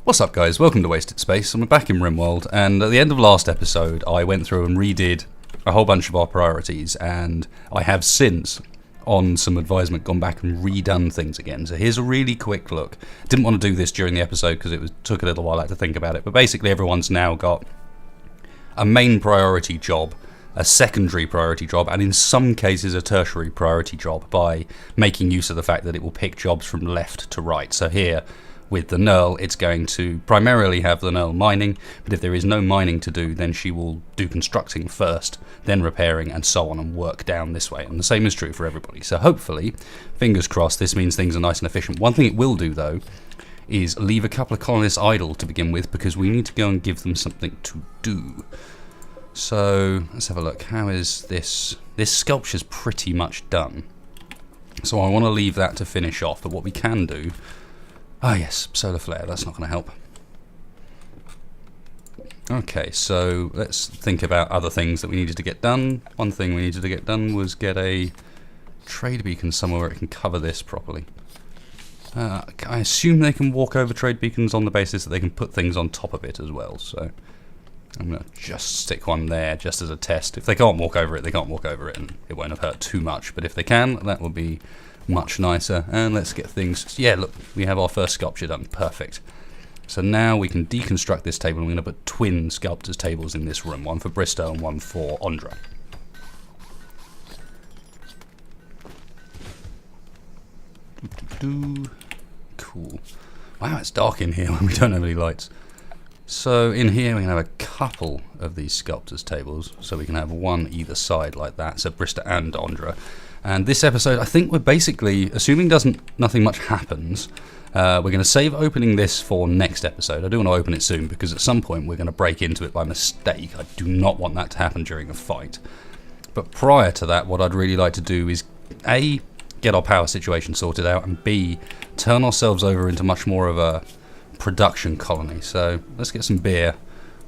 What's up guys, welcome to Wasted Space, and we're back in Rimworld, and at the end of last episode I went through and redid a whole bunch of our priorities, and I have since, on some advisement, gone back and redone things again. So here's a really quick look. Didn't want to do this during the episode because took a little while to think about it, but basically everyone's now got a main priority job, a secondary priority job, and in some cases a tertiary priority job by making use of the fact that it will pick jobs from left to right. So here, with the Knurl, it's going to primarily have the Knurl mining, but if there is no mining to do, then she will do constructing first, then repairing, and so on, and work down this way. And the same is true for everybody. So hopefully, fingers crossed, this means things are nice and efficient. One thing it will do, though, is leave a couple of colonists idle to begin with, because we need to go and give them something to do. So let's have a look. How is this? This sculpture's pretty much done. So I want to leave that to finish off, but what we can do... Ah yes, solar flare, that's not going to help. Okay, so let's think about other things that we needed to get done. One thing we needed to get done was get a trade beacon somewhere where it can cover this properly. I assume they can walk over trade beacons on the basis that they can put things on top of it as well, so I'm going to just stick one there just as a test. If they can't walk over it, they can't walk over it, and it won't have hurt too much, but if they can, that will be much nicer. And let's get things... Yeah, look, we have our first sculpture done. Perfect. So now we can deconstruct this table, and we're going to put twin sculptors' tables in this room. One for Bristow and one for Ondra. Cool. Wow, it's dark in here when we don't have any lights. So in here we can have a couple of these sculptors' tables, so we can have one either side like that, so Bristow and Ondra. And this episode, I think we're basically, assuming nothing much happens, we're going to save opening this for next episode. I do want to open it soon, because at some point we're going to break into it by mistake. I do not want that to happen during a fight. But prior to that, what I'd really like to do is, A, get our power situation sorted out, and B, turn ourselves over into much more of a production colony. So let's get some beer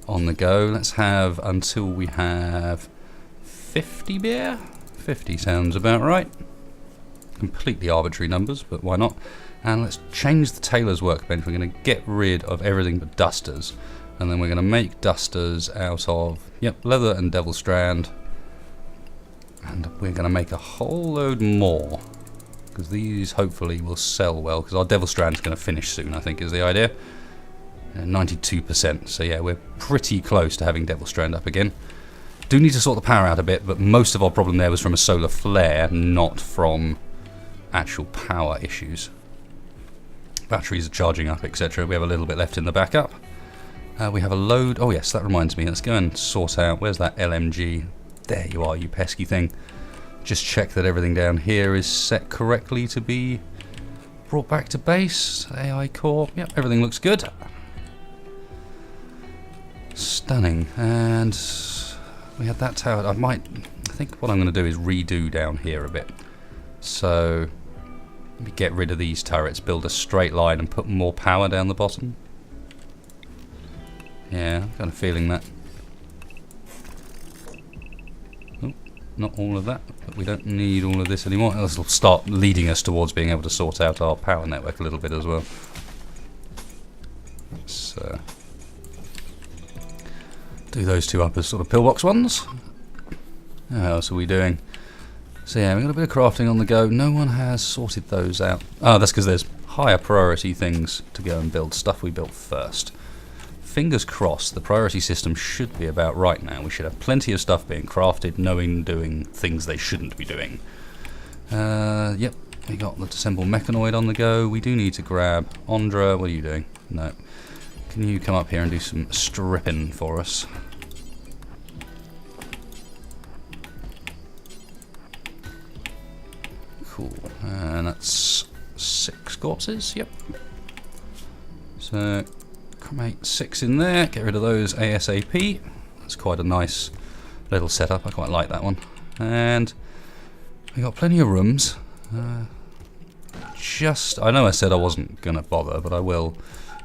on the go. Let's have until we have 50 beer. 50 sounds about right. Completely arbitrary numbers, but why not? And let's change the tailor's workbench. We're going to get rid of everything but dusters, and then we're going to make dusters out of leather and devil strand, and we're going to make a whole load more, because these hopefully will sell well, because our devil strand is going to finish soon, I think is the idea. 92%, so yeah, we're pretty close to having devil strand up again. Do need to sort the power out a bit, but most of our problem there was from a solar flare, not from actual power issues. Batteries are charging up, etc. We have a little bit left in the backup. We have a load... Oh yes, that reminds me. Let's go and sort out... Where's that LMG? There you are, you pesky thing. Just check that everything down here is set correctly to be brought back to base. AI core. Yep, everything looks good. Stunning. And... we had that tower. I think what I'm going to do is redo down here a bit. So, maybe get rid of these turrets, build a straight line, and put more power down the bottom. Yeah, I'm kind of feeling that. Oh, not all of that, but we don't need all of this anymore. This will start leading us towards being able to sort out our power network a little bit as well. Let's do those two up as sort of pillbox ones. How else are we doing? So yeah, we've got a bit of crafting on the go. No one has sorted those out. Oh, that's because there's higher priority things to go and build. Stuff we built first. Fingers crossed, the priority system should be about right now. We should have plenty of stuff being crafted, knowing doing things they shouldn't be doing. Yep, we got the disassemble mechanoid on the go. We do need to grab Ondra. What are you doing? No. Can you come up here and do some stripping for us? Cool. And that's 6 corpses. Yep. So, cremate 6 in there. Get rid of those ASAP. That's quite a nice little setup. I quite like that one. And we got plenty of rooms. I know I said I wasn't going to bother, but I will.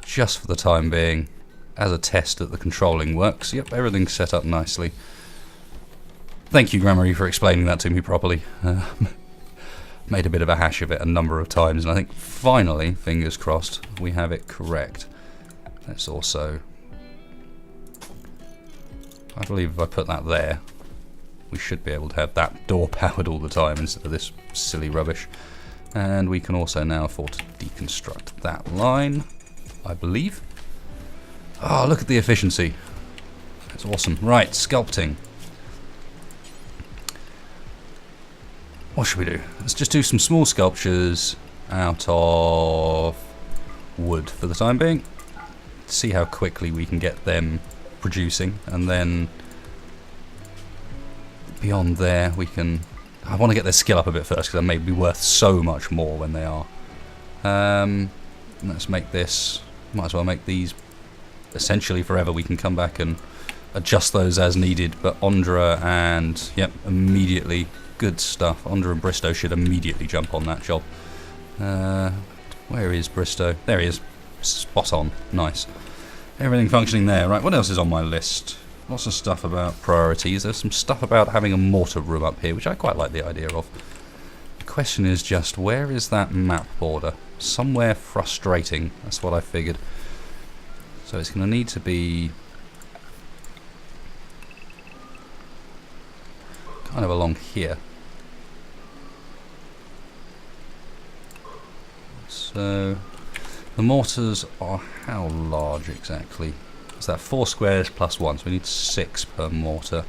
Just for the time being, as a test that the controlling works. Yep, everything's set up nicely. Thank you, Grammary, for explaining that to me properly. Made a bit of a hash of it a number of times, and I think finally, fingers crossed, we have it correct. Let's also... I believe if I put that there, we should be able to have that door powered all the time instead of this silly rubbish. And we can also now afford to deconstruct that line, I believe. Oh, look at the efficiency. That's awesome. Right, sculpting. What should we do? Let's just do some small sculptures out of wood for the time being. See how quickly we can get them producing, and then beyond there we can... I want to get their skill up a bit first, because they may be worth so much more when they are. Let's make this... Might as well make these essentially forever. We can come back and adjust those as needed, but Ondra and... Yep, immediately... Good stuff. Ondra and Bristow should immediately jump on that job. Where is Bristow? There he is. Spot on. Nice. Everything functioning there. Right, what else is on my list? Lots of stuff about priorities. There's some stuff about having a mortar room up here, which I quite like the idea of. The question is just, where is that map border? Somewhere frustrating. That's what I figured. So it's going to need to be... kind of along here. So... the mortars are how large exactly? Is that 4 squares plus 1, so we need 6 per mortar.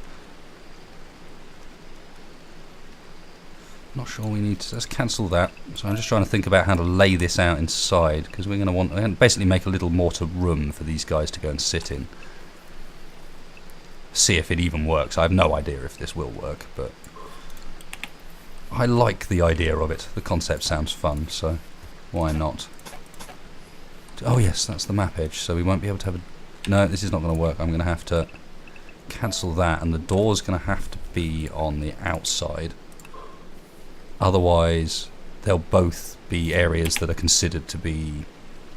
Not sure we need to... let's cancel that. So I'm just trying to think about how to lay this out inside, because we're going to basically make a little mortar room for these guys to go and sit in. See if it even works. I have no idea if this will work, but I like the idea of it. The concept sounds fun, so why not? Oh yes, that's the map edge, so we won't be able to have a... No, this is not going to work. I'm going to have to cancel that, and the door's going to have to be on the outside. Otherwise, they'll both be areas that are considered to be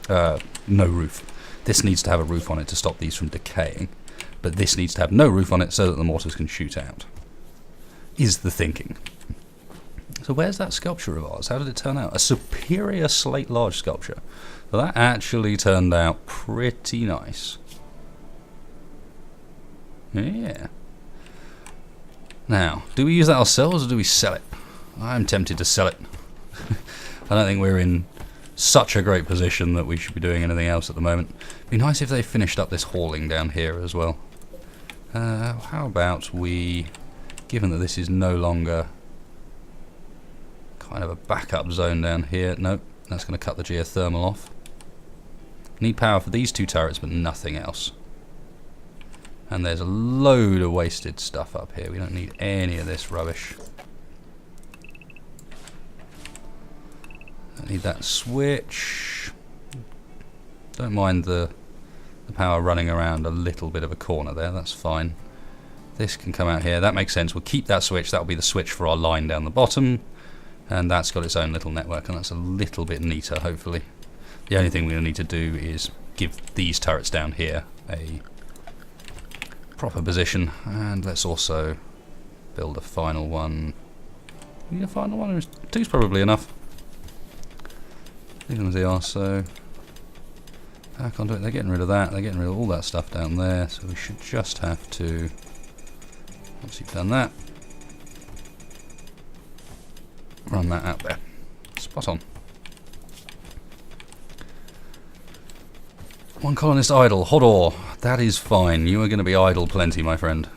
no roof. This needs to have a roof on it to stop these from decaying, but this needs to have no roof on it so that the mortars can shoot out, is the thinking. So where's that sculpture of ours? How did it turn out? A superior slate large sculpture. So that actually turned out pretty nice. Yeah. Now, do we use that ourselves or do we sell it? I'm tempted to sell it. I don't think we're in such a great position that we should be doing anything else at the moment. It'd be nice if they finished up this hauling down here as well. How about we, given that this is no longer kind of a backup zone down here, nope, that's going to cut the geothermal off. Need power for these 2 turrets, but nothing else. And there's a load of wasted stuff up here. We don't need any of this rubbish. I need that switch. Don't mind the power running around a little bit of a corner there, that's fine. This can come out here, that makes sense. We'll keep that switch, that'll be the switch for our line down the bottom. And that's got its own little network, and that's a little bit neater, hopefully. The only thing we're going to need to do is give these turrets down here a proper position. And let's also build a final one. We need a final one, or is 2's probably enough. Leave them as they are, so... I can't do it. They're getting rid of that. They're getting rid of all that stuff down there, so we should just have to... once you've done that, run that out there. Spot on. 1 colonist idle. Hodor. That is fine. You are going to be idle plenty, my friend.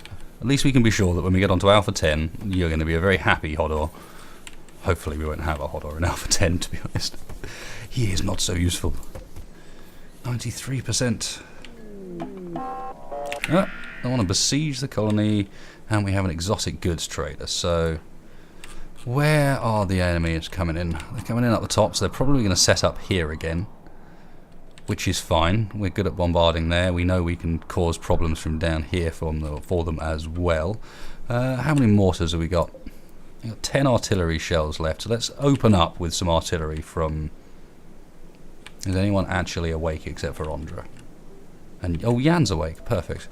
At least we can be sure that when we get onto Alpha 10, you're going to be a very happy Hodor. Hopefully we won't have a Hodor in Alpha 10, to be honest. He is not so useful. 93%. I want to besiege the colony, and we have an exotic goods trader, so... where are the enemies coming in? They're coming in up the top, so they're probably going to set up here again, which is fine. We're good at bombarding there. We know we can cause problems from down here for them as well. How many mortars have we got? We've got 10 artillery shells left, so let's open up with some artillery from... is anyone actually awake except for Ondra? And oh, Jan's awake. Perfect.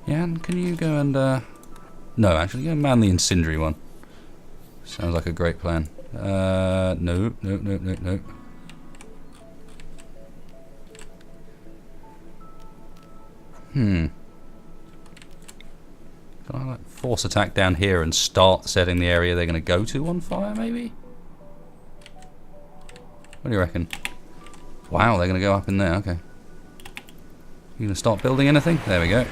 Jan, can you go and... no, actually, go and man the incendiary one. Sounds like a great plan. No. Can I like force attack down here and start setting the area they're going to go to on fire, maybe? What do you reckon? Wow, they're going to go up in there, okay. You going to start building anything? There we go.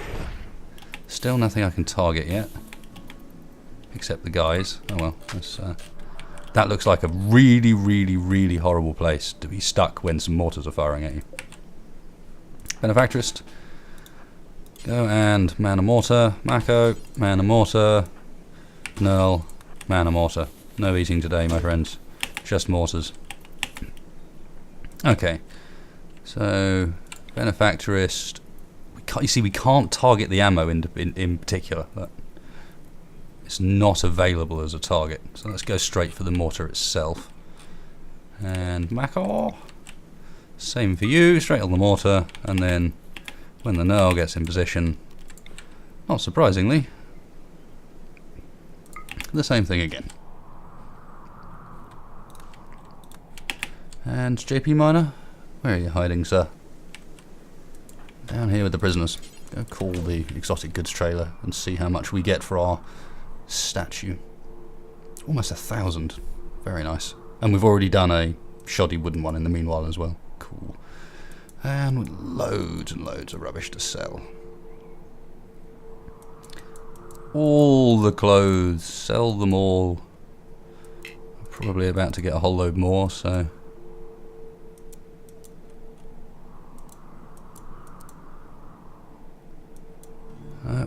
Still nothing I can target yet. Except the guys. Oh well, that's, that looks like a really, really, really horrible place to be stuck when some mortars are firing at you. Benefactress. Go and man a mortar. Mako, man a mortar. Knurl, man a mortar. No eating today, my friends. Just mortars. Okay. So, benefactorist. You see, we can't target the ammo in particular. But it's not available as a target. So let's go straight for the mortar itself. And Mako. Same for you. Straight on the mortar. And then when the Knurl gets in position, not surprisingly, the same thing again. And JP Miner, where are you hiding, sir? Down here with the prisoners. Go call the exotic goods trailer and see how much we get for our statue. Almost 1,000. Very nice. And we've already done a shoddy wooden one in the meanwhile as well. Cool. And with loads and loads of rubbish to sell. All the clothes, sell them all. Probably about to get a whole load more, so.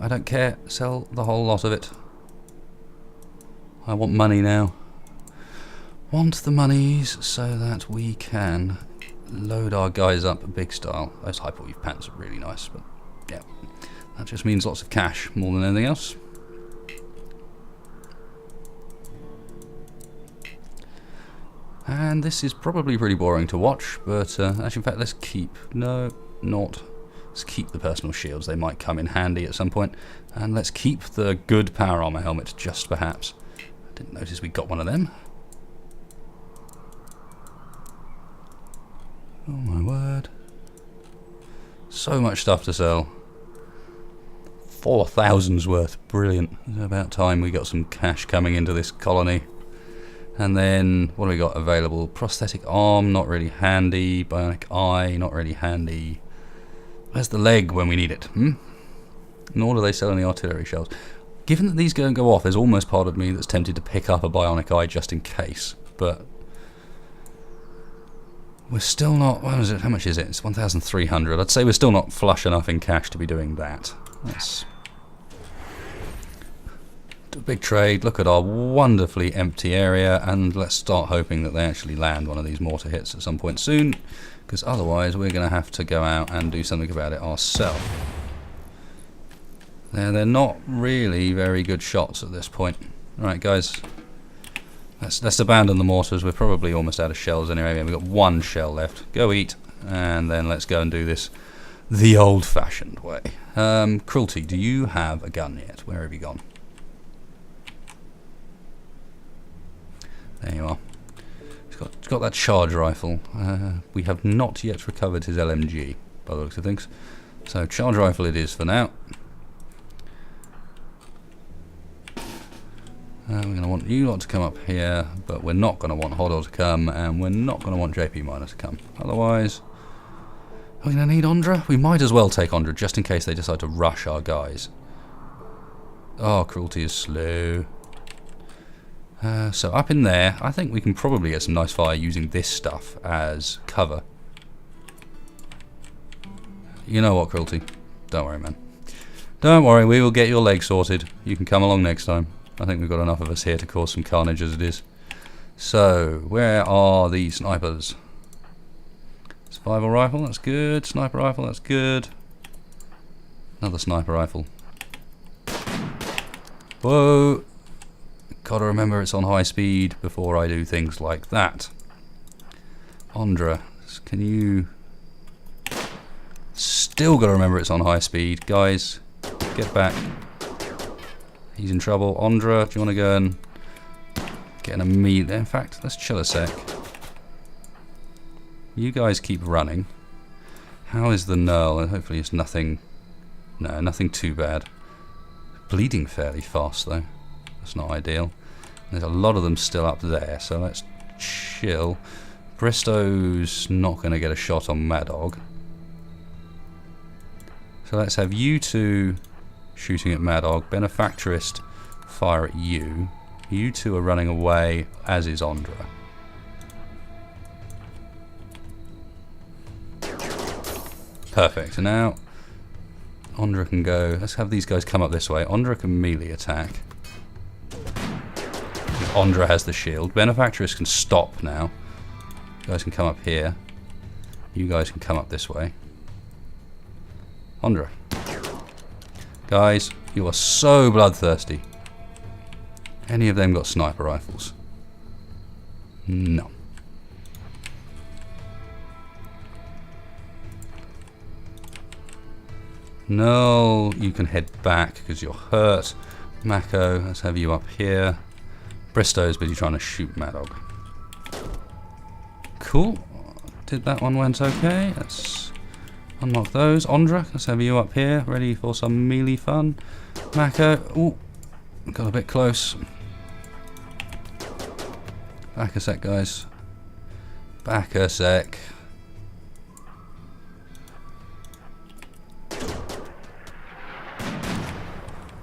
I don't care, sell the whole lot of it. I want money now. Want the monies so that we can load our guys up big style. Those hyperweave pants are really nice, but yeah, that just means lots of cash more than anything else. And this is probably pretty boring to watch, but actually, in fact, let's keep let's keep the personal shields. They might come in handy at some point, and let's keep the good power armor helmet just perhaps. I didn't notice we got one of them. Oh my word. So much stuff to sell. 4,000's worth. Brilliant. It's about time we got some cash coming into this colony. And then, what do we got available? Prosthetic arm, not really handy. Bionic eye, not really handy. Where's the leg when we need it? Nor do they sell any artillery shells. Given that these don't go off, there's almost part of me that's tempted to pick up a bionic eye just in case. But we're still not. What is it? How much is it? It's 1,300. I'd say we're still not flush enough in cash to be doing that. Let's do a big trade. Look at our wonderfully empty area, and let's start hoping that they actually land one of these mortar hits at some point soon, because otherwise we're going to have to go out and do something about it ourselves. They're not really very good shots at this point. Right, guys. Let's abandon the mortars. We're probably almost out of shells anyway. We've got one shell left. Go eat, and then let's go and do this the old-fashioned way. Cruelty, do you have a gun yet? Where have you gone? There you are. He's got that charge rifle. We have not yet recovered his LMG, by the looks of things. So charge rifle it is for now. We're going to want you lot to come up here, but we're not going to want Hodor to come, and we're not going to want JP Miner to come. Otherwise, are we going to need Ondra? We might as well take Ondra, just in case they decide to rush our guys. Oh, Cruelty is slow. So up in there, I think we can probably get some nice fire using this stuff as cover. You know what, Cruelty? Don't worry, man. Don't worry, we will get your leg sorted. You can come along next time. I think we've got enough of us here to cause some carnage as it is. So, where are the snipers? Survival rifle, that's good. Sniper rifle, that's good. Another sniper rifle. Whoa! Gotta remember it's on high speed before I do things like that. Ondra, can you... Still gotta remember it's on high speed. Guys, get back. He's in trouble. Ondra, do you want to go and get an immediate... In fact, let's chill a sec. You guys keep running. How is the Knurl? Hopefully it's nothing No, nothing too bad. Bleeding fairly fast though. That's not ideal. There's a lot of them still up there, so let's chill. Bristow's not going to get a shot on Madog. So let's have you two shooting at Madog. Benefactress fire at you. You two are running away, as is Ondra. Perfect. And now Ondra can go. Let's have these guys come up this way. Ondra can melee attack. Ondra has the shield. Benefactress can stop now. You guys can come up here. You guys can come up this way. Ondra. Guys, you are so bloodthirsty. Any of them got sniper rifles? No. No, you can head back because you're hurt. Mako, let's have you up here. Bristow's busy trying to shoot Madog. Cool. Did that one went okay. Let's unlock those. Ondra, let's have you up here, ready for some melee fun. Mako, ooh, got a bit close. Back a sec, guys. Back a sec.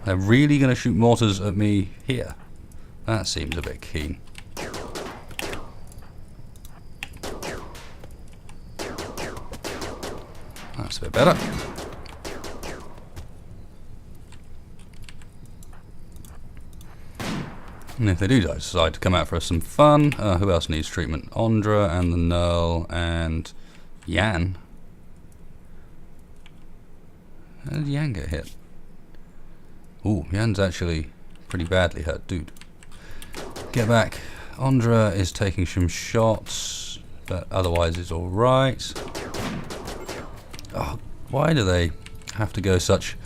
They're really going to shoot mortars at me here. That seems a bit keen. That's a bit better. And if they do decide to come out for some fun, who else needs treatment? Ondra and the Null and Yan. How did Yan get hit? Ooh, Yan's actually pretty badly hurt, dude. Get back. Ondra is taking some shots, but otherwise it's alright. Oh, why do they have to go such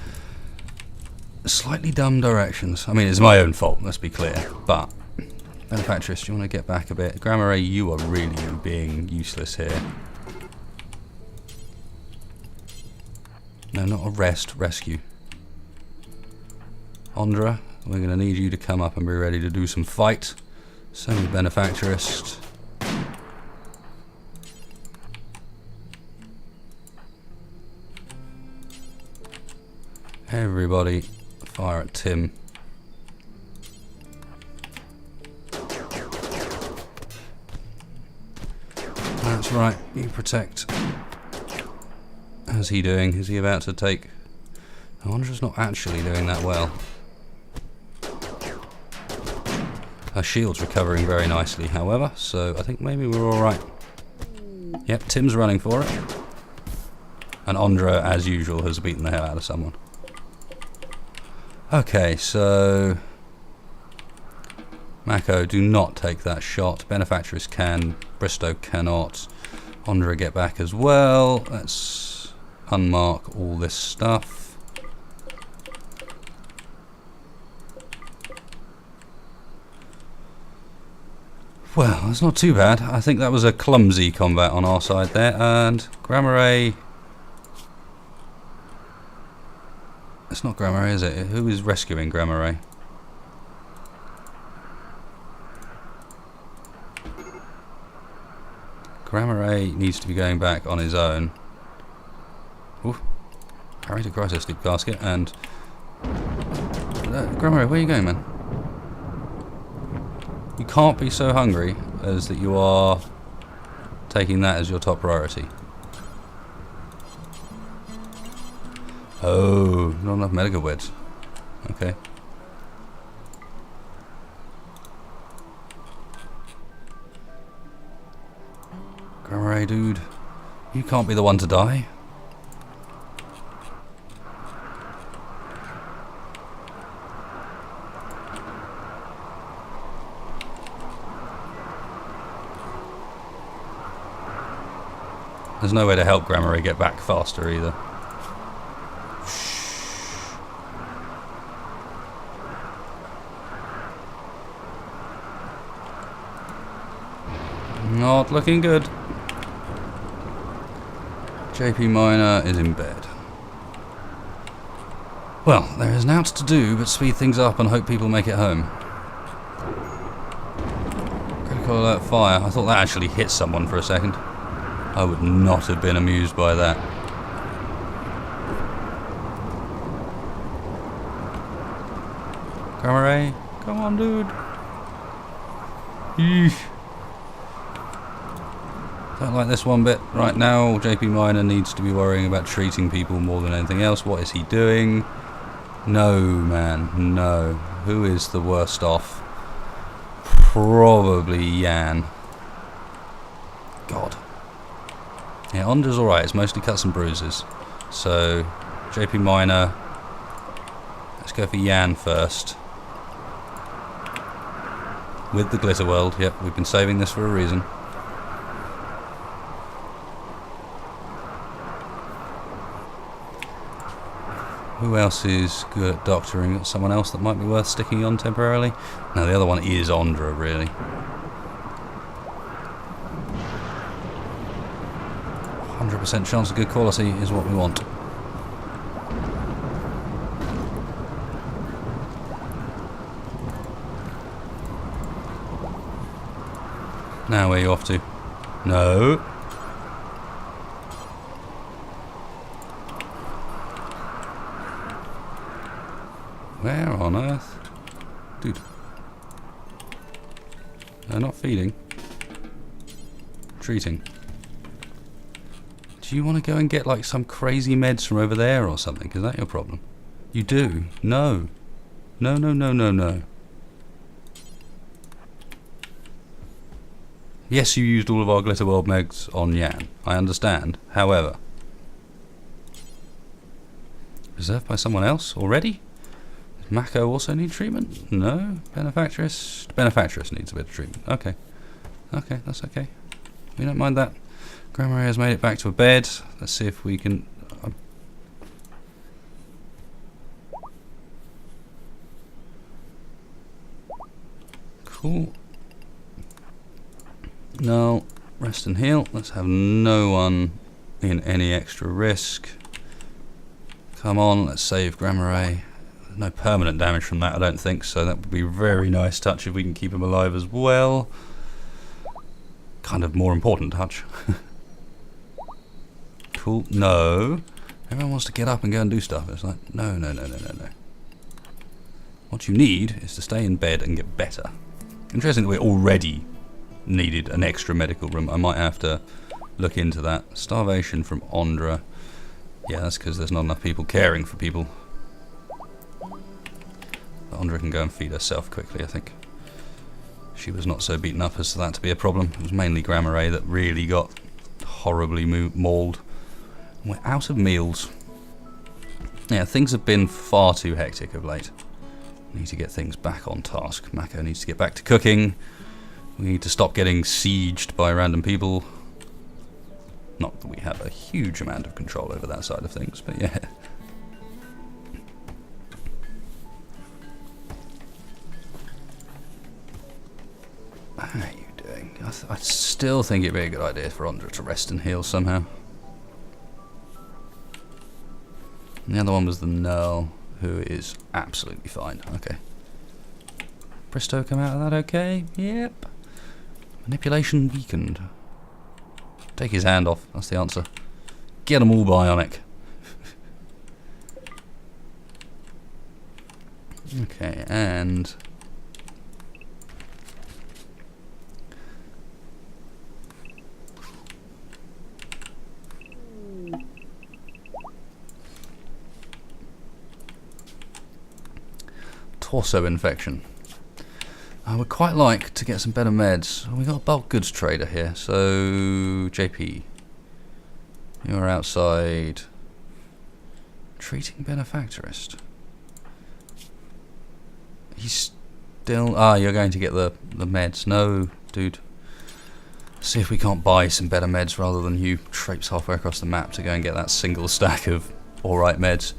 slightly dumb directions? I mean, it's my own fault, let's be clear, but Benefactress, do you want to get back a bit? Grammar A, you are really being useless here. No, not arrest, rescue. Ondra, we're going to need you to come up and be ready to do some fight. Send me Benefactress. Everybody, fire at Tim. That's right, you protect. How's he doing? Is he about to take... Ondra's not actually doing that well. Her shield's recovering very nicely, however, so I think maybe we're alright. Yep, Tim's running for it. And Ondra, as usual, has beaten the hell out of someone. Okay, so... Mako, do not take that shot. Benefactress can, Bristow cannot. Ondra, get back as well. Let's unmark all this stuff. Well, that's not too bad. I think that was a clumsy combat on our side there. And Grammar A... It's not Grammar A, is it? Who is rescuing Grammar A? Grammar A needs to be going back on his own. Ooh. Carry to crisis sleep casket and... Grammar A, where are you going, man? You can't be so hungry as that you are taking that as your top priority. Oh, not enough medical beds. Okay. Grammar A, dude. You can't be the one to die. There's no way to help Grammar A get back faster either. Not looking good. JP Minor is in bed. Well, there is naught to do but speed things up and hope people make it home. Critical alert fire. I thought that actually hit someone for a second. I would not have been amused by that. Camera, come on, dude. Eesh. Don't like this one bit. Right now, JP Minor needs to be worrying about treating people more than anything else. What is he doing? No, man, no. Who is the worst off? Probably Yan. God. Yeah, Ondra's alright. It's mostly cuts and bruises. So, JP Minor. Let's go for Yan first. With the Glitter World. Yep, we've been saving this for a reason. Who else is good at doctoring? Got someone else that might be worth sticking on temporarily? No, the other one is Ondra, really. %, chance of good quality is what we want. Now where are you off to? No. Where on earth? Dude. They're not feeding. Treating. Do you want to go and get like some crazy meds from over there or something? Is that your problem? You do? No. No, no, no, no, no. Yes, you used all of our Glitter World megs on Yan. I understand. However. Reserved by someone else already? Does Mako also need treatment? No? Benefactress? Benefactress needs a bit of treatment. Okay. Okay, that's okay. We don't mind that. Grandma has made it back to a bed. Let's see if we can... Cool. No, rest and heal. Let's have no one in any extra risk. Come on, let's save Grandma. No permanent damage from that, I don't think, so that would be a very nice touch if we can keep him alive as well. Kind of more important touch. Cool. No. Everyone wants to get up and go and do stuff. It's like, no, no, no, no, no, no. What you need is to stay in bed and get better. Interesting that we're already needed an extra medical room. I might have to look into that. Starvation from Ondra. Yeah, that's because there's not enough people caring for people. But Ondra can go and feed herself quickly, I think. She was not so beaten up as that to be a problem. It was mainly Grandma that really got horribly mauled. We're out of meals. Yeah, things have been far too hectic of late. We need to get things back on task. Mako needs to get back to cooking. We need to stop getting sieged by random people. Not that we have a huge amount of control over that side of things, but yeah. How are you doing? I still think it'd be a good idea for Ondra to rest and heal somehow. And the other one was the Null, who is absolutely fine. Okay. Bristow come out of that okay? Yep. Manipulation weakened. Take his hand off, that's the answer. Get them all bionic. Okay, and... torso infection. I would quite like to get some better meds. We got a bulk goods trader here, so JP, you're outside treating benefactorist. He's still you're going to get the meds. No, dude. See if we can't buy some better meds rather than you traipse halfway across the map to go and get that single stack of alright meds.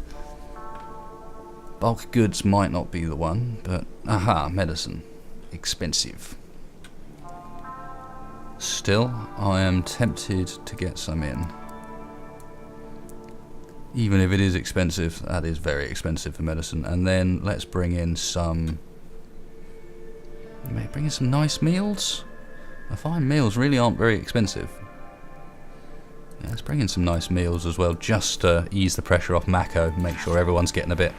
Bulk goods might not be the one, but aha, medicine. Expensive. Still, I am tempted to get some in. Even if it is expensive, that is very expensive for medicine. And then let's bring in some... Maybe bring in some nice meals? I find meals really aren't very expensive. Yeah, let's bring in some nice meals as well, just to ease the pressure off Mako, make sure everyone's getting a bit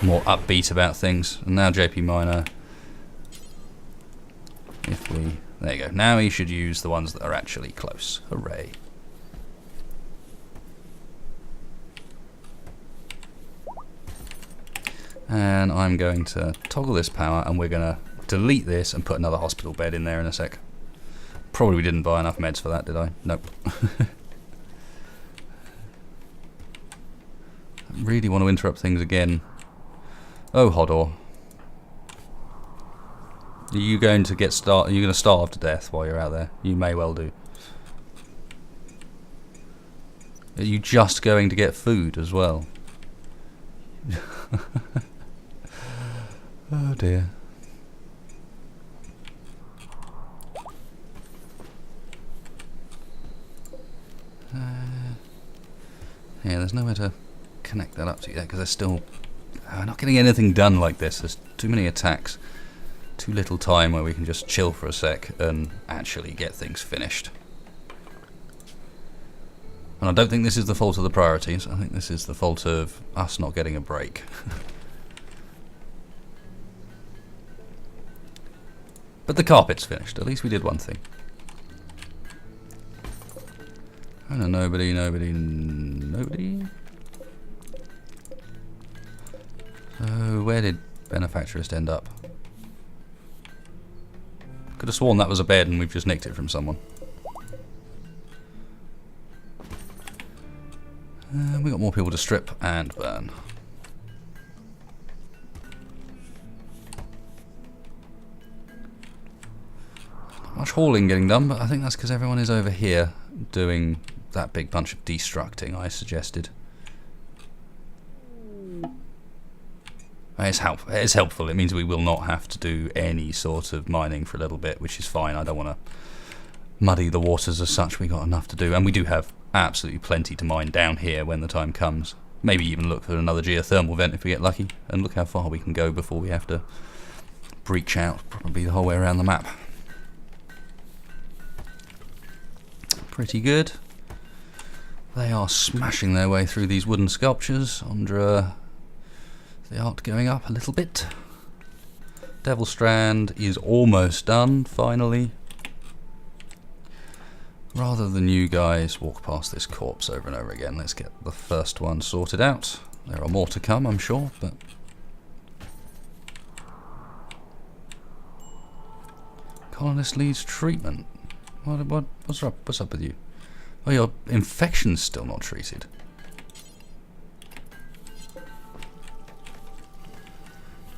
more upbeat about things. And now JP Minor, if we... There you go. Now he should use the ones that are actually close. Hooray. And I'm going to toggle this power, and we're going to delete this and put another hospital bed in there in a sec. Probably didn't buy enough meds for that, did I? Nope. I really want to interrupt things again. Oh, Hodor. Are you going to are you going to starve to death while you're out there? You may well do. Are you just going to get food as well? Oh dear. Yeah, there's nowhere to connect that up to yet because there's still... I'm not getting anything done like this. There's too many attacks. Too little time where we can just chill for a sec and actually get things finished. And I don't think this is the fault of the priorities. I think this is the fault of us not getting a break. But the carpet's finished. At least we did one thing. Oh no, nobody. Oh, where did Benefactorist end up? Could have sworn that was a bed and we've just nicked it from someone. We got more people to strip and burn. Not much hauling getting done, but I think that's because everyone is over here doing that big bunch of destructing I suggested. It's helpful. It means we will not have to do any sort of mining for a little bit, which is fine. I don't want to muddy the waters as such. We got enough to do, and we do have absolutely plenty to mine down here when the time comes. Maybe even look for another geothermal vent if we get lucky, and look how far we can go before we have to breach out, probably the whole way around the map. Pretty good. They are smashing their way through these wooden sculptures. Andra, the art going up a little bit. Devil Strand is almost done, finally. Rather than you guys walk past this corpse over and over again, let's get the first one sorted out. There are more to come, I'm sure, but... Colonist leads treatment. What's up with you? Oh, your infection's still not treated.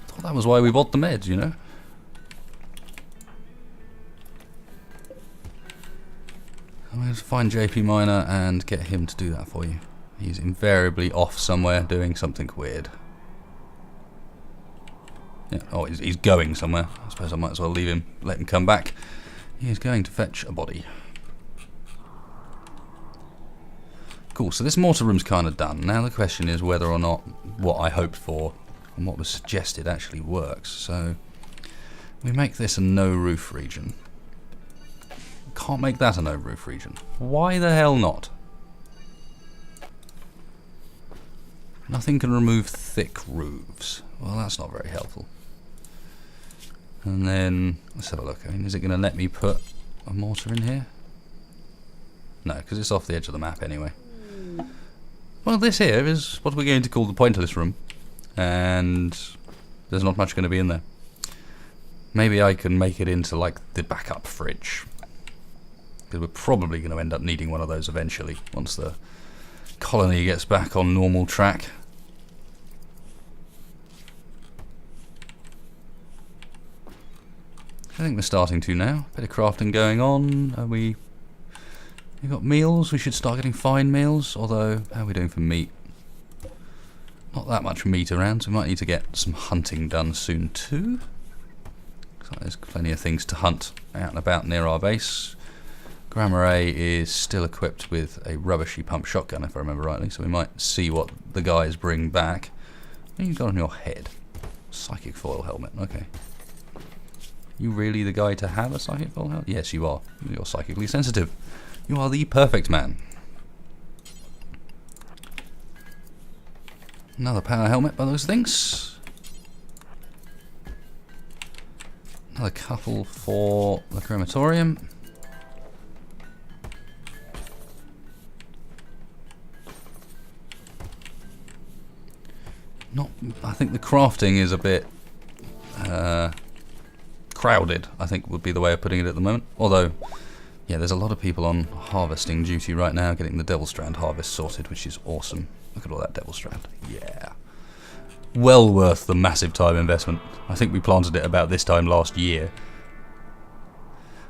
Thought that was why we bought the meds, you know? I'm going to find JP Minor and get him to do that for you. He's invariably off somewhere doing something weird. Yeah, oh, he's going somewhere. I suppose I might as well leave him, let him come back. He is going to fetch a body. Cool, so this mortar room's kind of done. Now the question is whether or not what I hoped for and what was suggested actually works. So we make this a no roof region. Can't make that a no roof region. Why the hell not? Nothing can remove thick roofs. Well, that's not very helpful. And then, let's have a look. I mean, is it going to let me put a mortar in here? No, because it's off the edge of the map anyway. Well, this here is what we're going to call the pointless room. And there's not much going to be in there. Maybe I can make it into, like, the backup fridge. Because we're probably going to end up needing one of those eventually, once the colony gets back on normal track. I think we're starting to now. Bit of crafting going on. Are we... We've got meals. We should start getting fine meals. Although, how are we doing for meat? Not that much meat around, so we might need to get some hunting done soon too. Looks like there's plenty of things to hunt out and about near our base. Grammar A is still equipped with a rubbishy pump shotgun, if I remember rightly, so we might see what the guys bring back. What have you got on your head? Psychic foil helmet, okay. You really the guy to have a psychic foil helmet? Yes, you are. You're psychically sensitive. You are the perfect man. Another power helmet by those things. Another couple for the crematorium. I think the crafting is a bit crowded, I think would be the way of putting it at the moment. Although, yeah, there's a lot of people on harvesting duty right now, getting the Devil Strand harvest sorted, which is awesome. Look at all that Devil Strand. Yeah. Well worth the massive time investment. I think we planted it about this time last year.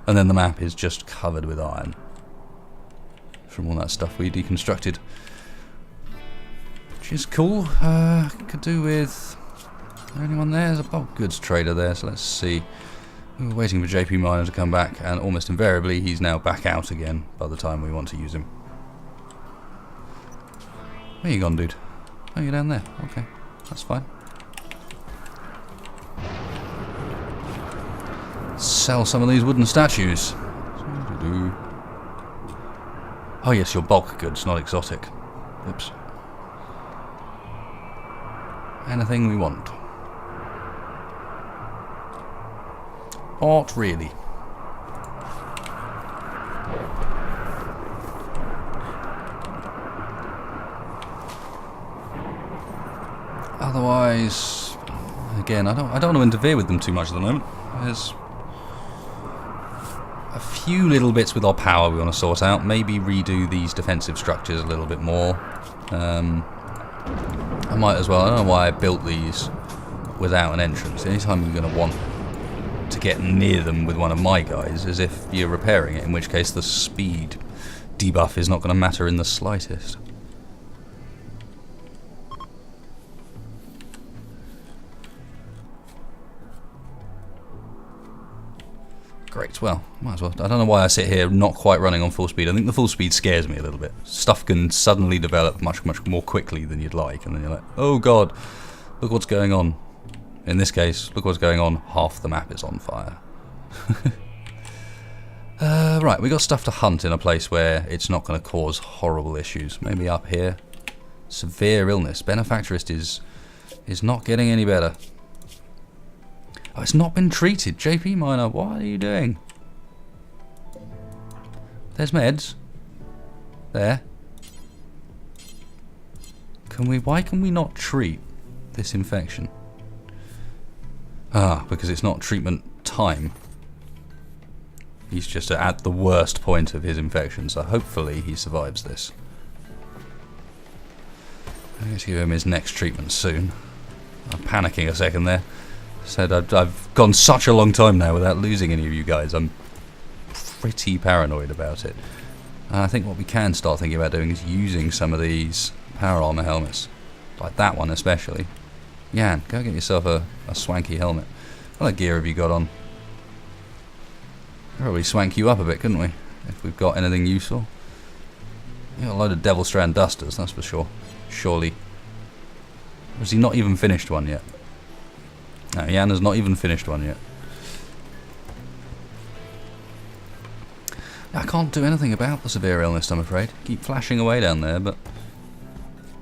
And then the map is just covered with iron from all that stuff we deconstructed. Which is cool. Could do with... Is there anyone there? There's a bulk goods trader there, so let's see. We were waiting for JP Miner to come back, and almost invariably he's now back out again by the time we want to use him. Where you gone, dude? Oh, you're down there. Okay, that's fine. Sell some of these wooden statues. Oh yes, your bulk goods, not exotic. Oops. Anything we want. Not really. Otherwise, again, I don't want to interfere with them too much at the moment. There's a few little bits with our power we want to sort out. Maybe redo these defensive structures a little bit more. I might as well. I don't know why I built these without an entrance. Anytime you're going to want to get near them with one of my guys, as if you're repairing it, in which case the speed debuff is not going to matter in the slightest. Great, well, might as well. I don't know why I sit here not quite running on full speed. I think the full speed scares me a little bit. Stuff can suddenly develop much more quickly than you'd like, and then you're like, oh god, look what's going on. In this case, look what's going on, half the map is on fire. Right, we got stuff to hunt in a place where it's not going to cause horrible issues. Maybe up here. Severe illness. Benefactorist is not getting any better. Oh, it's not been treated. JP Miner, what are you doing? There's meds. There. Why can we not treat this infection? Ah, because it's not treatment time. He's just at the worst point of his infection, so hopefully he survives this. I'm going to give him his next treatment soon. I'm panicking a second there. Said I've gone such a long time now without losing any of you guys. I'm pretty paranoid about it. And I think what we can start thinking about doing is using some of these power armor helmets. Like that one especially. Jan, go get yourself a swanky helmet. What gear have you got on? Probably swank you up a bit, couldn't we? If we've got anything useful. You got a load of Devil Strand dusters, that's for sure. Surely. Or has he not even finished one yet? No, Jan has not even finished one yet. I can't do anything about the severe illness, I'm afraid. Keep flashing away down there, but...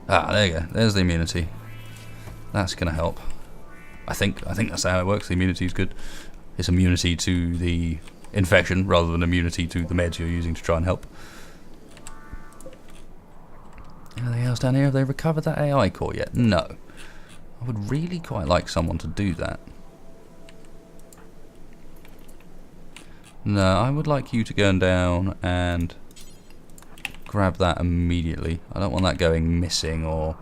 Ah, there you go. There's the immunity. That's going to help. I think that's how it works. The immunity is good. It's immunity to the infection rather than immunity to the meds you're using to try and help. Anything else down here? Have they recovered that AI core yet? No. I would really quite like someone to do that. No, I would like you to go down and grab that immediately. I don't want that going missing or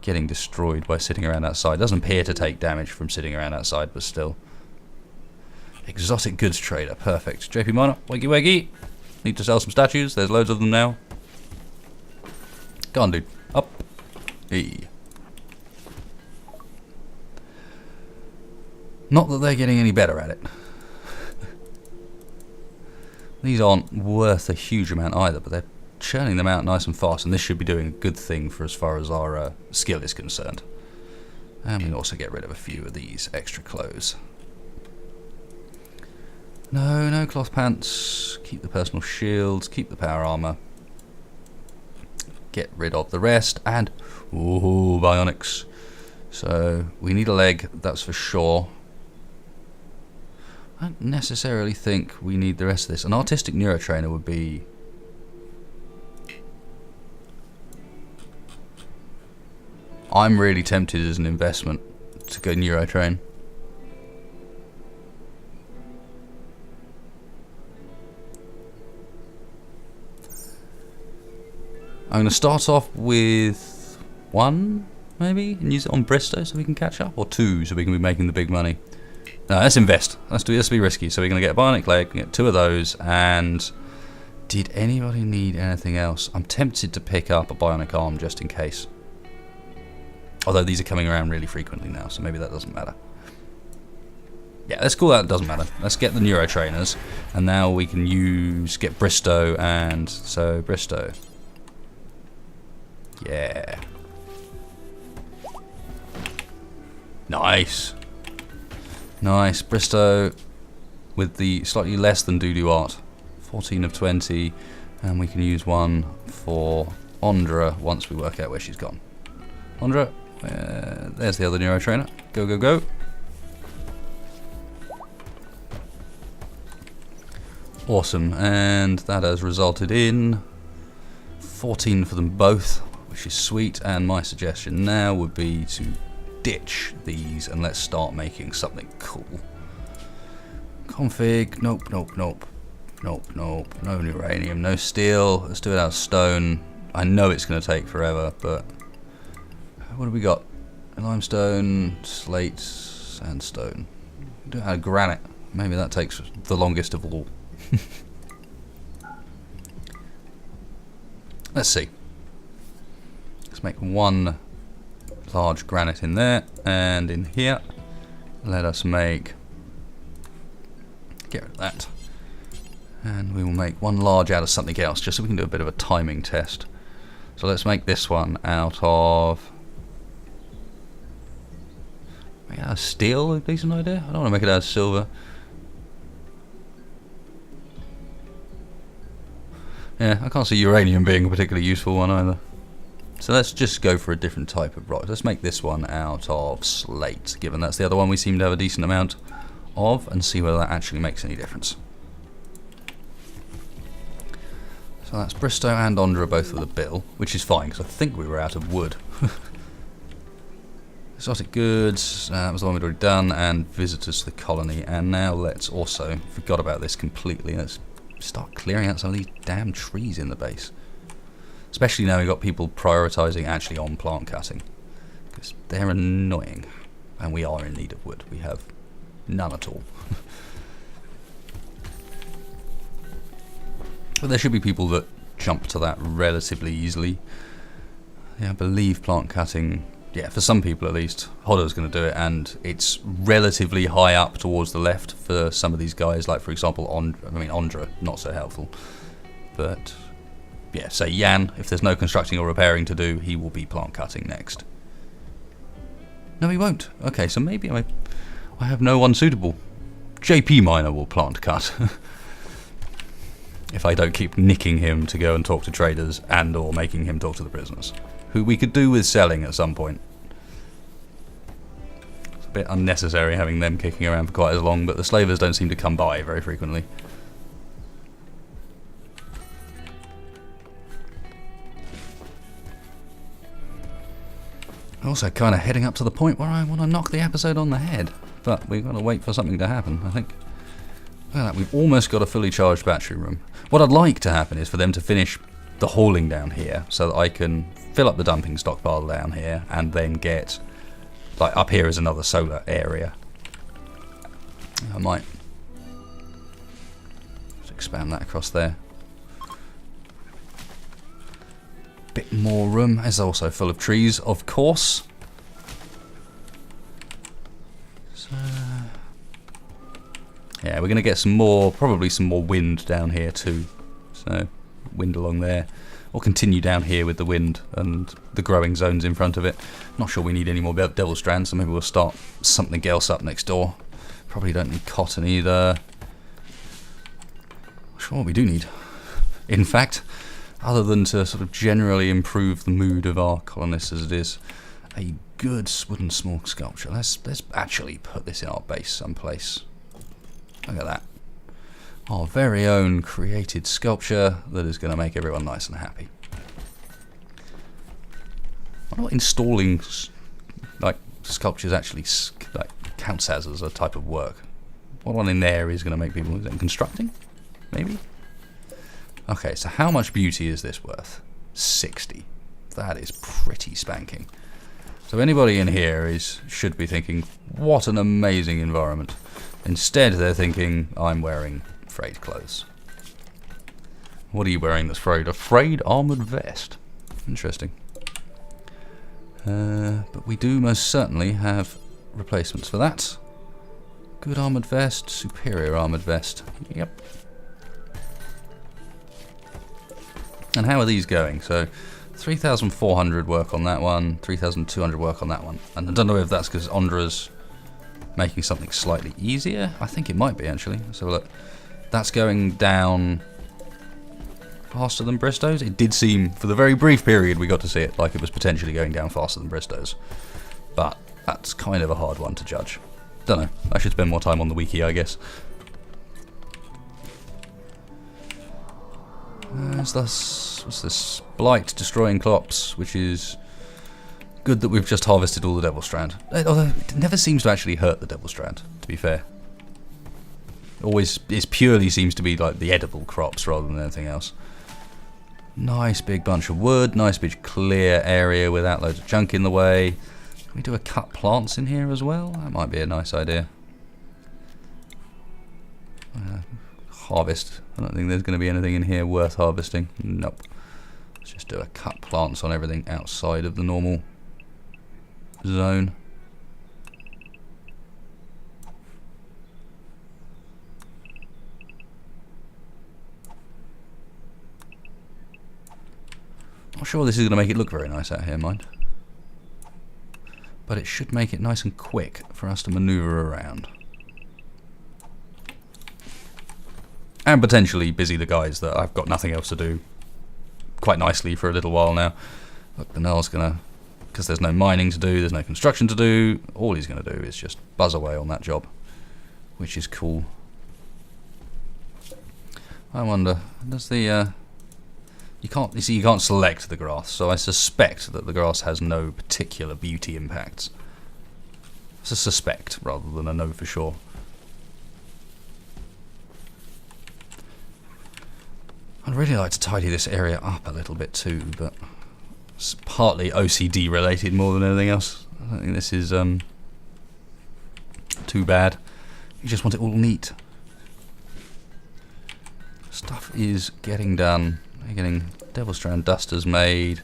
getting destroyed by sitting around outside. It doesn't appear to take damage from sitting around outside, but still. Exotic goods trader, perfect. JP Miner, wakey wakey. Need to sell some statues, there's loads of them now. Go on, dude. Up. Hey. Not that they're getting any better at it. These aren't worth a huge amount either, but they're churning them out nice and fast, and this should be doing a good thing for as far as our skill is concerned. And we can also get rid of a few of these extra clothes. No cloth pants. Keep the personal shields, keep the power armor. Get rid of the rest, and ooh, bionics. So we need a leg, that's for sure. I don't necessarily think we need the rest of this. An artistic neurotrainer would be... I'm really tempted as an investment to go neurotrain. I'm going to start off with 1, maybe, and use it on Bristow so we can catch up, or 2 so we can be making the big money. No, let's invest. Let's be risky. So we're going to get a bionic leg, get 2 of those, and did anybody need anything else? I'm tempted to pick up a bionic arm just in case. Although these are coming around really frequently now, so maybe that doesn't matter. Yeah, let's call that doesn't matter. Let's get the neurotrainers, and now we can get Bristow, and so Bristow. Yeah. Nice. Nice. Bristow with the slightly less than doo-doo art. 14 of 20. And we can use one for Ondra once we work out where she's gone. Ondra, there's the other neurotrainer. Go, go, go. Awesome. And that has resulted in 14 for them both, which is sweet. And my suggestion now would be to ditch these and let's start making something cool. Config, nope, nope, nope, nope, nope, no uranium, no steel. Let's do it out of stone. I know it's going to take forever, but what have we got? Limestone, slate, sandstone. Do it out of granite. Maybe that takes the longest of all. Let's see. Let's make 1 large granite in there, and in here let us get rid of that, and we will make 1 large out of something else just so we can do a bit of a timing test. So let's make this one out of steel, a decent idea. I don't want to make it out of silver. Yeah, I can't see uranium being a particularly useful one either. So let's just go for a different type of rock. Let's make this one out of slate, given that's the other one we seem to have a decent amount of, and see whether that actually makes any difference. So that's Bristow and Ondra both with a bill, which is fine, because I think we were out of wood. Exotic goods, that was the one we'd already done, and visitors to the colony. And now let's also, forgot about this completely, let's start clearing out some of these damn trees in the base. Especially now we've got people prioritising actually on plant cutting, because they're annoying, and we are in need of wood. We have none at all. But there should be people that jump to that relatively easily. Yeah, I believe plant cutting, yeah, for some people at least, Hodder's going to do it, and it's relatively high up towards the left for some of these guys, like for example, Ondra, not so helpful. But yeah, say Jan, if there's no constructing or repairing to do, he will be plant cutting next. No, he won't. Okay, so maybe I have no one suitable. JP Miner will plant cut. If I don't keep nicking him to go and talk to traders and or making him talk to the prisoners, who we could do with selling at some point. It's a bit unnecessary having them kicking around for quite as long, but the slavers don't seem to come by very frequently. Also kind of heading up to the point where I want to knock the episode on the head, but we've got to wait for something to happen, I think. Look at that, we've almost got a fully charged battery room. What I'd like to happen is for them to finish the hauling down here so that I can fill up the dumping stockpile down here and then get, like, up here is another solar area. I might just expand that across there. Bit more room. It's also full of trees, of course. So Yeah, we're going to get some more, probably some more wind down here too. So, wind along there. Or continue down here with the wind and the growing zones in front of it. Not sure we need any more devil strands, so maybe we'll start something else up next door. Probably don't need cotton either. Not sure what we do need. In fact, other than to sort of generally improve the mood of our colonists as it is, a good wooden small sculpture. Let's actually put this in our base someplace. Look at that. Our very own created sculpture that is going to make everyone nice and happy. I wonder what installing like sculptures actually like counts as a type of work. What one in there is going to make people constructing? Maybe? Okay, so how much beauty is this worth? 60. That is pretty spanking. So anybody in here should be thinking, what an amazing environment. Instead they're thinking, I'm wearing frayed clothes. What are you wearing that's frayed? A frayed armoured vest. Interesting. But we do most certainly have replacements for that. Good armoured vest, superior armoured vest. Yep. And how are these going? So 3,400 work on that one, 3,200 work on that one. And I don't know if that's because Ondra's making something slightly easier. I think it might be actually. So look. That's going down faster than Bristow's. It did seem, for the very brief period we got to see it, like it was potentially going down faster than Bristow's. But that's kind of a hard one to judge. Don't know. I should spend more time on the wiki, I guess. What's this? Blight destroying clops, which is good that we've just harvested all the Devil Strand. Although it never seems to actually hurt the Devil Strand, to be fair. Always, it purely seems to be like the edible crops rather than anything else. Nice big bunch of wood, nice big clear area without loads of junk in the way. Can we do a cut plants in here as well? That might be a nice idea. Harvest. I don't think there's going to be anything in here worth harvesting. Nope. Let's just do a cut plants on everything outside of the normal zone. Not sure this is going to make it look very nice out here, mind. But it should make it nice and quick for us to manoeuvre around. And potentially busy the guys that I've got nothing else to do quite nicely for a little while now. Look, the Null's going to, because there's no mining to do, there's no construction to do, all he's going to do is just buzz away on that job, which is cool. I wonder, does the... You can't select the grass, so I suspect that the grass has no particular beauty impacts. It's a suspect rather than a know for sure. I'd really like to tidy this area up a little bit too, but it's partly OCD related more than anything else. I don't think this is too bad. You just want it all neat. Stuff is getting done. We're getting Devil Strand dusters made.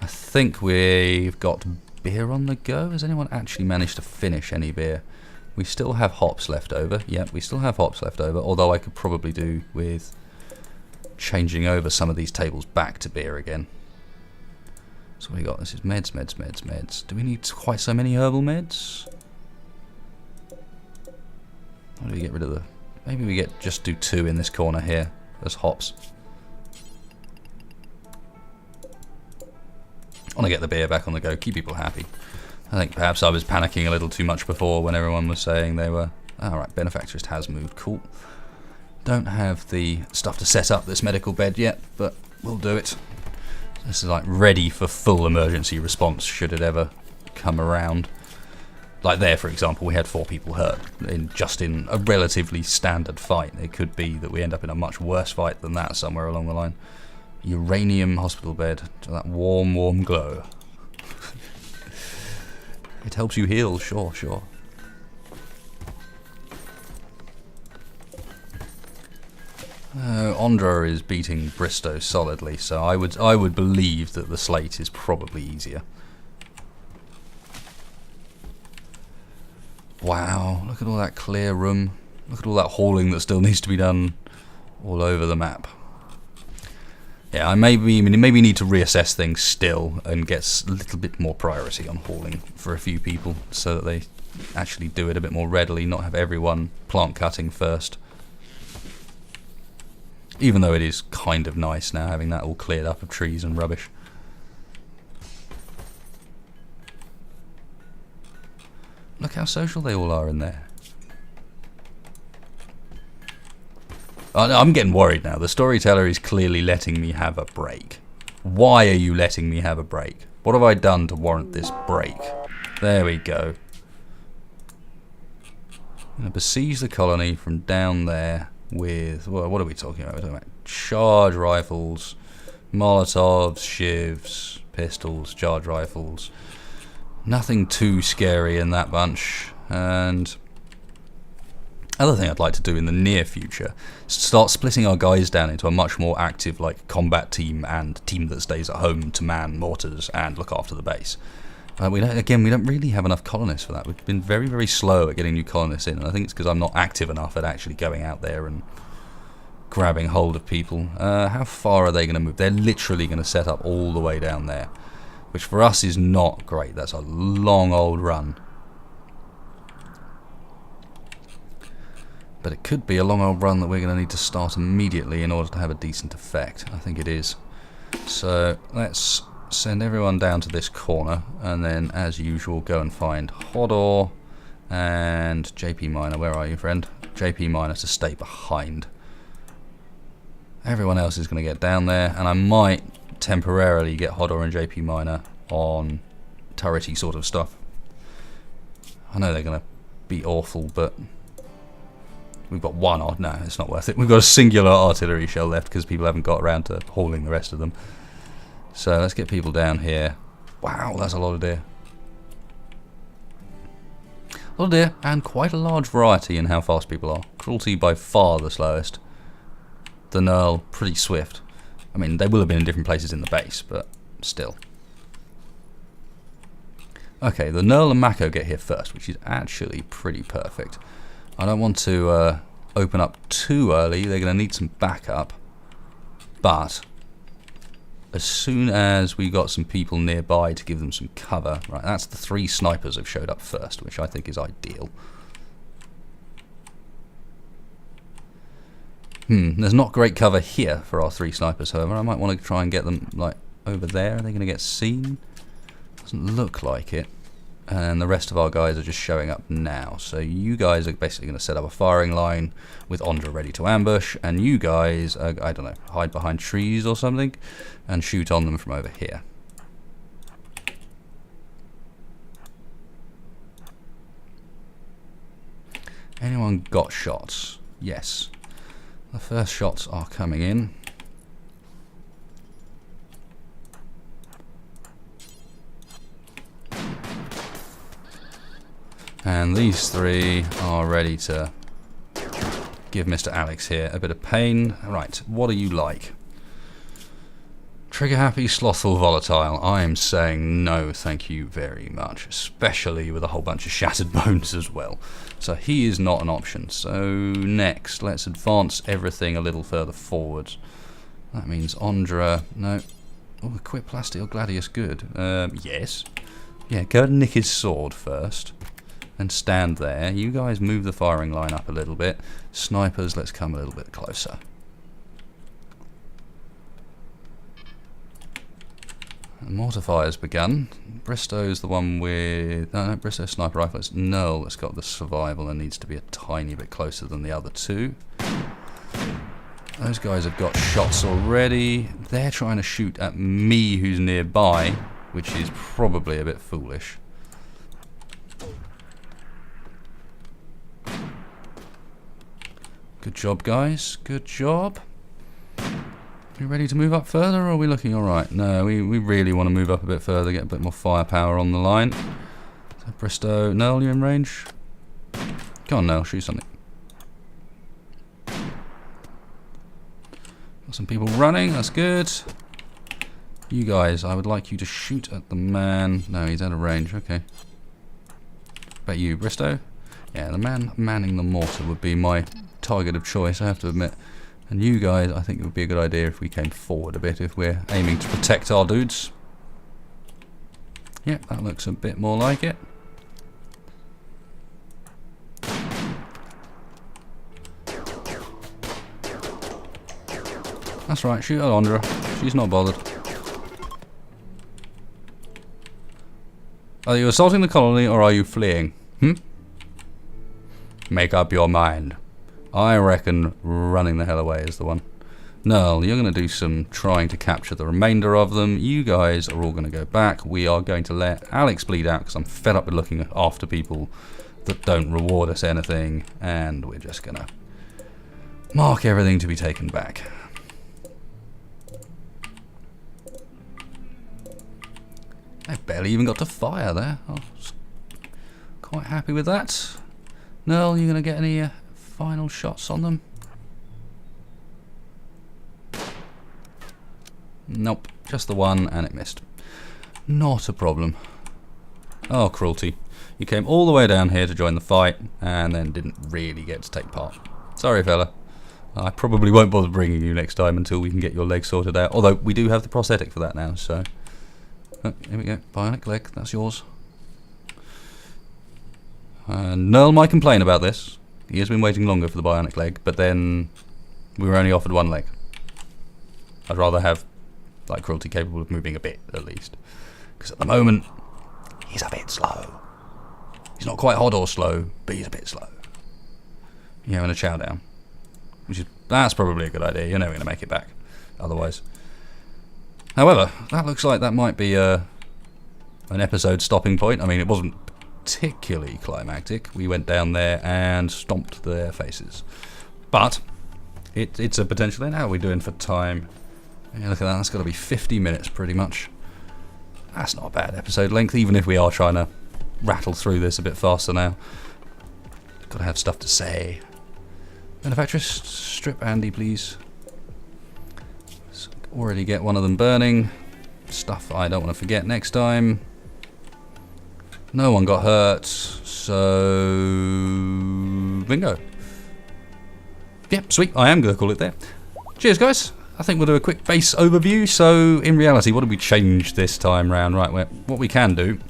I think we've got beer on the go. Has anyone actually managed to finish any beer? We still have hops left over. Yep, we still have hops left over, although I could probably do with changing over some of these tables back to beer again. So what do we got? This is meds, meds, meds, meds. Do we need quite so many herbal meds? How do we get rid of the... Maybe we just do 2 in this corner here as hops. I want to get the beer back on the go, keep people happy. I think perhaps I was panicking a little too much before when everyone was saying they were... Alright, Benefactorist has moved, cool. Don't have the stuff to set up this medical bed yet, but we'll do it. This is like ready for full emergency response should it ever come around. Like there, for example, we had 4 people hurt just in a relatively standard fight. It could be that we end up in a much worse fight than that somewhere along the line. Uranium hospital bed, to that warm, warm glow. It helps you heal, sure, sure. Ondra is beating Bristow solidly, so I would believe that the slate is probably easier. Wow, look at all that clear room. Look at all that hauling that still needs to be done all over the map. Yeah, I maybe need to reassess things still and get a little bit more priority on hauling for a few people so that they actually do it a bit more readily, not have everyone plant cutting first. Even though it is kind of nice now having that all cleared up of trees and rubbish. Look how social they all are in there. I'm getting worried now. The storyteller is clearly letting me have a break. Why are you letting me have a break? What have I done to warrant this break? There we go. I'm going to besiege the colony from down there with... Well, what are we talking about? We're talking about charge rifles, Molotovs, shivs, pistols, charge rifles. Nothing too scary in that bunch. And... other thing I'd like to do in the near future is start splitting our guys down into a much more active like combat team and team that stays at home to man mortars and look after the base. We don't really have enough colonists for that. We've been very, very slow at getting new colonists in, and I think it's because I'm not active enough at actually going out there and grabbing hold of people. How far are they going to move? They're literally going to set up all the way down there, which for us is not great. That's a long old run. But it could be a long old run that we're going to need to start immediately in order to have a decent effect. I think it is. So let's send everyone down to this corner, and then as usual go and find Hodor and JP Minor. Where are you, friend? JP Minor to stay behind. Everyone else is going to get down there, and I might temporarily get Hodor and JP Minor on turrety sort of stuff. I know they're going to be awful, but we've got one odd. No, it's not worth it. We've got a singular artillery shell left because people haven't got around to hauling the rest of them. So let's get people down here. Wow, that's a lot of deer. A lot of deer, and quite a large variety in how fast people are. Cruelty by far the slowest. The Knurl, pretty swift. I mean, they will have been in different places in the base, but still. Okay, the Knurl and Mako get here first, which is actually pretty perfect. I don't want to open up too early. They're going to need some backup. But as soon as we got some people nearby to give them some cover, right, that's the 3 snipers have showed up first, which I think is ideal. There's not great cover here for our 3 snipers, however. I might want to try and get them like over there. Are they going to get seen? Doesn't look like it. And the rest of our guys are just showing up now. So you guys are basically going to set up a firing line with Ondra ready to ambush, and you guys are, I don't know, hide behind trees or something and shoot on them from over here. Anyone got shots? Yes. The first shots are coming in. And these 3 are ready to give Mr. Alex here a bit of pain. Right, what are you like? Trigger happy, slothful, volatile. I am saying no, thank you very much. Especially with a whole bunch of shattered bones as well. So he is not an option. So next, let's advance everything a little further forward. That means Ondra. No. Oh, equip Plasteel Gladius, good. Yes. Yeah, go and nick his sword first. And stand there. You guys move the firing line up a little bit. Snipers, let's come a little bit closer. The mortar fire's begun. Bristow's the one with... No, Bristow's sniper rifle. It's Knurl that's got the survival and needs to be a tiny bit closer than the other 2. Those guys have got shots already. They're trying to shoot at me who's nearby, which is probably a bit foolish. Good job, guys. Good job. You ready to move up further, or are we looking alright? No, we really want to move up a bit further, get a bit more firepower on the line. So Bristow, Knurl, you in range? Go on, Knurl, shoot something. Got some people running, that's good. You guys, I would like you to shoot at the man. No, he's out of range, okay. Bet you, Bristow? Yeah, the man manning the mortar would be my target of choice, I have to admit. And you guys, I think it would be a good idea if we came forward a bit if we're aiming to protect our dudes. Yep, that looks a bit more like it. That's right, shoot Alondra. She's not bothered. Are you assaulting the colony or are you fleeing? Make up your mind. I reckon running the hell away is the one. Null, you're going to do some trying to capture the remainder of them. You guys are all going to go back. We are going to let Alex bleed out because I'm fed up with looking after people that don't reward us anything. And we're just going to mark everything to be taken back. I barely even got to fire there. I was quite happy with that. Null, you going to get any final shots on them? Nope, just the one and it missed. Not a problem. Oh, cruelty. You came all the way down here to join the fight and then didn't really get to take part. Sorry, fella. I probably won't bother bringing you next time until we can get your leg sorted out. Although we do have the prosthetic for that now, so... Oh, here we go. Bionic leg, that's yours. Null might complain about this. He has been waiting longer for the bionic leg, but then we were only offered one leg. I'd rather have like cruelty capable of moving a bit, at least. Because at the moment, he's a bit slow. He's not quite hot or slow, but he's a bit slow. You're having a chow down. That's probably a good idea. You're never going to make it back otherwise. However, that looks like that might be an episode stopping point. I mean, it wasn't particularly climactic. We went down there and stomped their faces. But it's a potential end. How are we doing for time? Yeah, look at that. That's got to be 50 minutes pretty much. That's not a bad episode length, even if we are trying to rattle through this a bit faster now. Got to have stuff to say. Manufacturess, strip Andy, please. Already get one of them burning. Stuff I don't want to forget next time. No one got hurt, so... bingo. Yep, sweet. I am going to call it there. Cheers, guys. I think we'll do a quick base overview. So, in reality, what did we change this time round? Right, what we can do,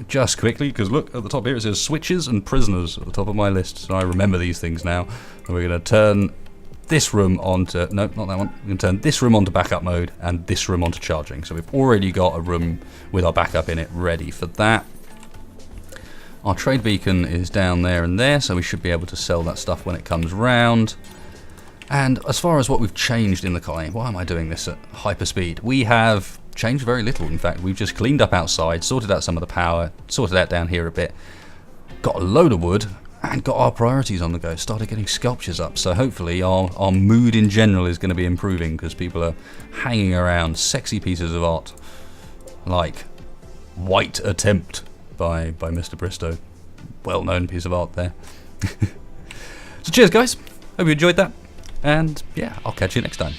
just quickly, because look, at the top here it says switches and prisoners at the top of my list. So I remember these things now. And we're going to turn this room onto... no, not that one. We're going to turn this room onto backup mode and this room onto charging. So we've already got a room with our backup in it ready for that. Our trade beacon is down there and there, so we should be able to sell that stuff when it comes round. And as far as what we've changed in the colony, why am I doing this at hyper speed? We have changed very little, in fact. We've just cleaned up outside, sorted out some of the power, sorted out down here a bit, got a load of wood, and got our priorities on the go. Started getting sculptures up, so hopefully our mood in general is going to be improving because people are hanging around sexy pieces of art like White Attempt by Mr. Bristow. Well-known piece of art there. So cheers, guys. Hope you enjoyed that. And yeah, I'll catch you next time.